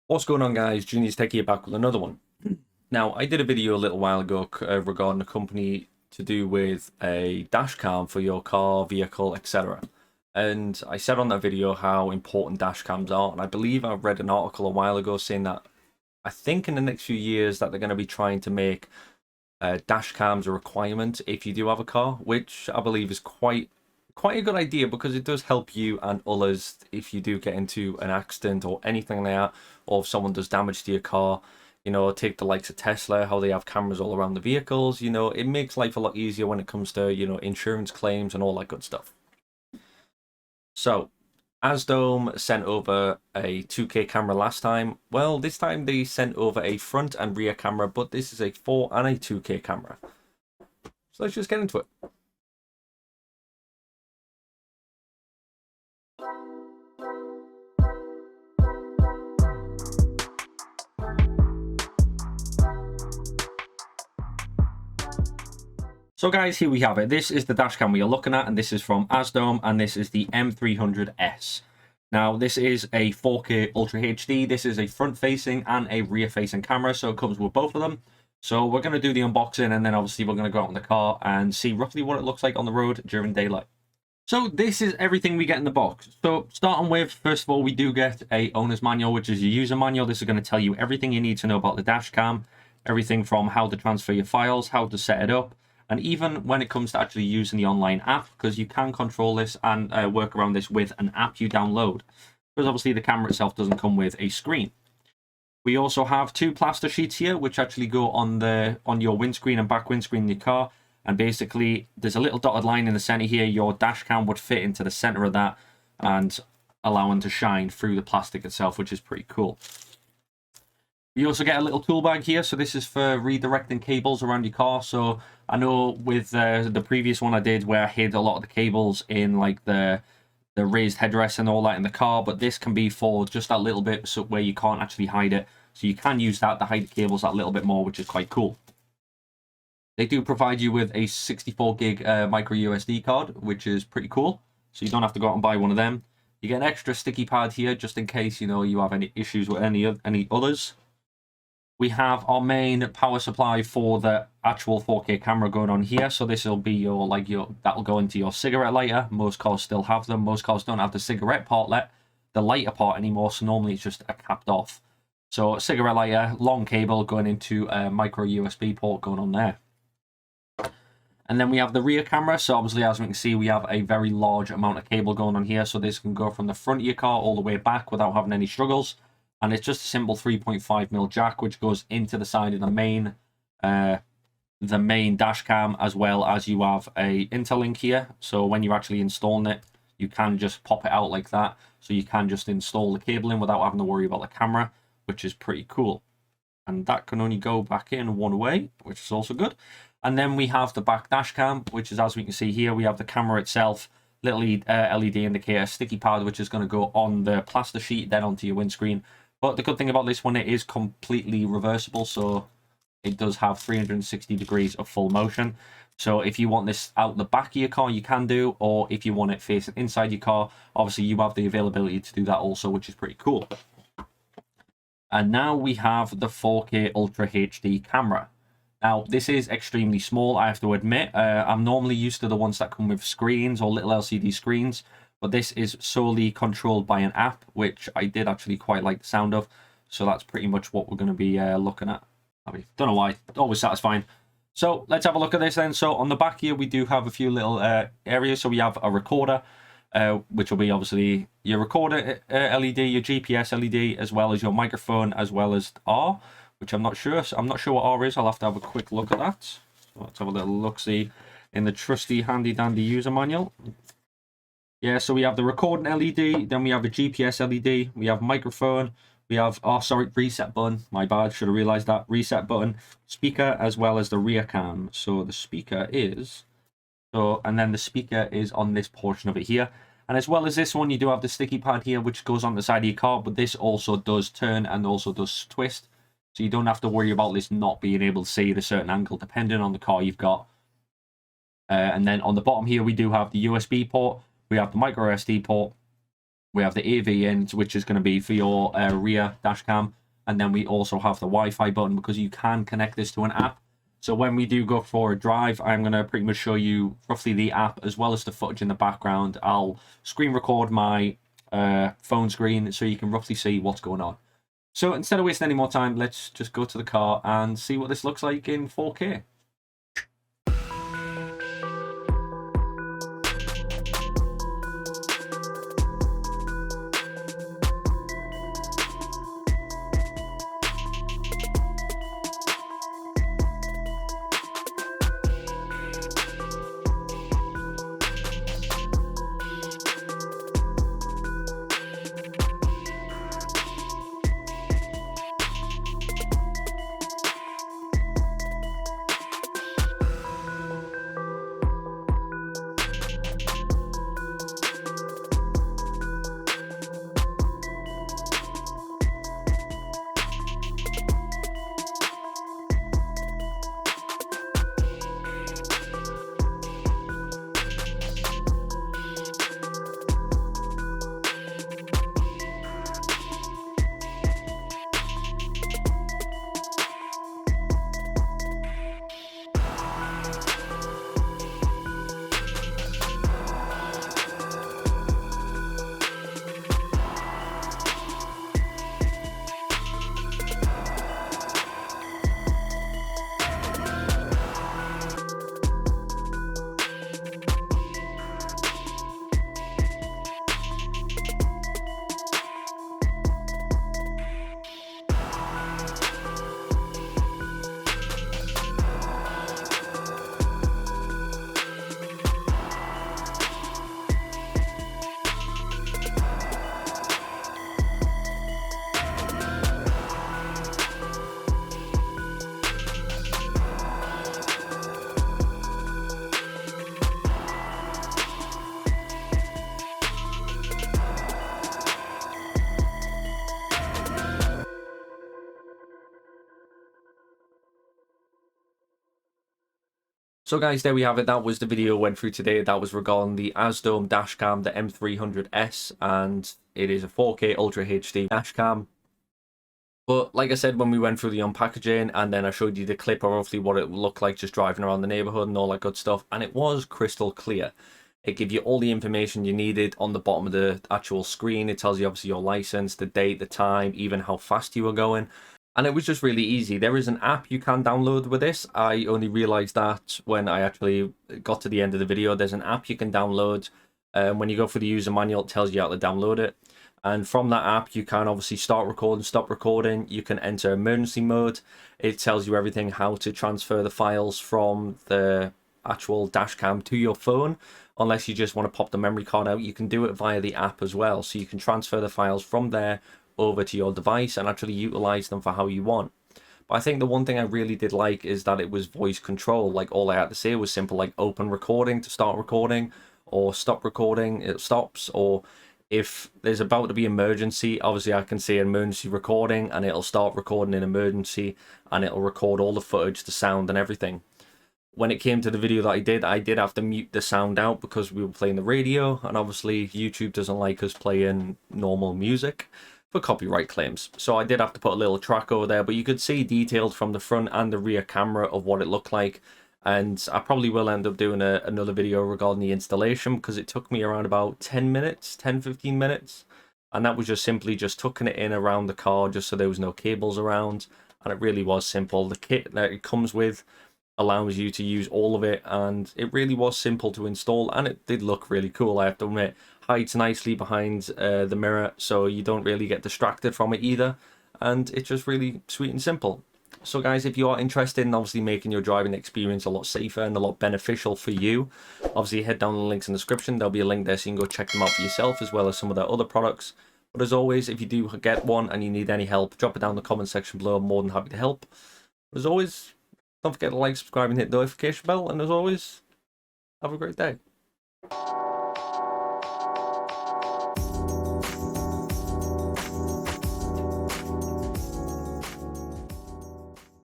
What's going on, guys? Junior's Tech here, back with another one. Now, I did a video a little while ago regarding a company to do with a dash cam for your car, vehicle, etc. And I said on that video how important dash cams are, and I believe I read an article a while ago saying that I think in the next few years that they're going to be trying to make dash cams a requirement if you do have a car, which I believe is quite a good idea because it does help you and others if you do get into an accident or anything like that, or if someone does damage to your car. You know, take the likes of Tesla, how they have cameras all around the vehicles. You know, it makes life a lot easier when it comes to, you know, insurance claims and all that good stuff. So, AZDOME sent over a 2K camera last time. Well, this time they sent over a front and rear camera, but this is a 4 and a 2K camera. So let's just get into it. So guys, here we have it. This is the dash cam we are looking at, and this is from AZDOME, and this is the M300S. Now, this is a 4K Ultra HD. This is a front-facing and a rear-facing camera, so it comes with both of them. So we're going to do the unboxing, and then obviously we're going to go out in the car and see roughly what it looks like on the road during daylight. So this is everything we get in the box. So starting with, first of all, we do get a owner's manual, which is your user manual. This is going to tell you everything you need to know about the dash cam, everything from how to transfer your files, how to set it up, and even when it comes to actually using the online app, because you can control this and work around this with an app you download, because obviously the camera itself doesn't come with a screen. We also have 2 plaster sheets here, which actually go on your windscreen and back windscreen in your car. And basically, there's a little dotted line in the center here. Your dash cam would fit into the center of that and allow it to shine through the plastic itself, which is pretty cool. You also get a little tool bag here, so this is for redirecting cables around your car. So I know with the previous one I did where I hid a lot of the cables in like the raised headrest and all that in the car, but this can be for just that little bit so where you can't actually hide it. So you can use that to hide the cables that little bit more, which is quite cool. They do provide you with a 64 gig micro USB card, which is pretty cool. So you don't have to go out and buy one of them. You get an extra sticky pad here just in case, you know, you have any issues with any others. We have our main power supply for the actual 4K camera going on here. So this will be that'll go into your cigarette lighter. Most cars still have them. Most cars don't have the cigarette part the lighter part anymore. So normally it's just a capped off. So a cigarette lighter, long cable going into a micro USB port going on there. And then we have the rear camera. So obviously, as we can see, we have a very large amount of cable going on here. So this can go from the front of your car all the way back without having any struggles. And it's just a simple 3.5mm jack, which goes into the side of the main dash cam, as well as you have a interlink here. So when you're actually installing it, you can just pop it out like that. So you can just install the cable in without having to worry about the camera, which is pretty cool. And that can only go back in one way, which is also good. And then we have the back dash cam, which is, as we can see here, we have the camera itself, little LED indicator, sticky pad, which is going to go on the plaster sheet, then onto your windscreen. But the good thing about this one, it is completely reversible, so it does have 360 degrees of full motion. So if you want this out the back of your car, you can do, or if you want it facing inside your car, obviously you have the availability to do that also, which is pretty cool. And now we have the 4K Ultra HD camera. Now, this is extremely small, I have to admit. I'm normally used to the ones that come with screens or little LCD screens, but this is solely controlled by an app, which I did actually quite like the sound of. So that's pretty much what we're going to be looking at. I mean, don't know why, always satisfying. So let's have a look at this then. So on the back here, we do have a few little areas. So we have a recorder, which will be obviously your recorder LED, your GPS LED, as well as your microphone, as well as R, which I'm not sure. So I'm not sure what R is. I'll have to have a quick look at that. So let's have a little look-see in the trusty handy-dandy user manual. Yeah, so we have the recording LED, then we have a GPS LED, we have microphone, we have, reset button, my bad, should have realized that, reset button, speaker, as well as the rear cam. So the speaker is, and then the speaker is on this portion of it here. And as well as this one, you do have the sticky pad here, which goes on the side of your car, but this also does turn and also does twist. So you don't have to worry about this not being able to see at a certain angle, depending on the car you've got. And then on the bottom here, we do have the USB port. We have the micro SD port, We have the AV in, which is going to be for your rear dash cam. And then we also have the Wi-Fi button because you can connect this to an app. So when we do go for a drive, I'm going to pretty much show you roughly the app as well as the footage in the background. I'll screen record my phone screen so you can roughly see what's going on. So instead of wasting any more time, let's just go to the car and see what this looks like in 4K. So guys, there we have it. That was the video I went through today. That was regarding the AZDOME dashcam, the M300S, and it is a 4K Ultra HD dashcam. But like I said, when we went through the unpackaging and then I showed you the clip of roughly what it looked like just driving around the neighborhood and all that good stuff, and it was crystal clear. It gave you all the information you needed on the bottom of the actual screen. It tells you obviously your license, the date, the time, even how fast you were going. And it was just really easy. There is an app you can download with this. I only realized that when I actually got to the end of the video. There's an app you can download. When you go for the user manual, it tells you how to download it. And from that app, you can obviously start recording, stop recording. You can enter emergency mode. It tells you everything, how to transfer the files from the actual dash cam to your phone. Unless you just want to pop the memory card out, you can do it via the app as well. So you can transfer the files from there over to your device and actually utilize them for how you want. But I think the one thing I really did like is that it was voice control. Like all I had to say was simple, like open recording to start recording, or stop recording, it stops. Or if there's about to be emergency, obviously I can say emergency recording and it'll start recording in emergency and it'll record all the footage, the sound and everything. When it came to the video that I did have to mute the sound out because we were playing the radio, and obviously YouTube doesn't like us playing normal music for copyright claims. So I did have to put a little track over there, but you could see details from the front and the rear camera of what it looked like. And I probably will end up doing another video regarding the installation because it took me around about 10 minutes, 10-15 minutes. And that was just simply just tucking it in around the car just so there was no cables around. And it really was simple. The kit that it comes with allows you to use all of it, and it really was simple to install, and it did look really cool, I have to admit. Hides nicely behind the mirror, so you don't really get distracted from it either, and it's just really sweet and simple. So guys, if you are interested in obviously making your driving experience a lot safer and a lot beneficial for you, obviously head down the links in the description. There'll be a link there so you can go check them out for yourself, as well as some of their other products. But as always, if you do get one and you need any help, drop it down in the comment section below. I'm more than happy to help. As always, don't forget to like, subscribe and hit the notification bell, and as always, have a great day.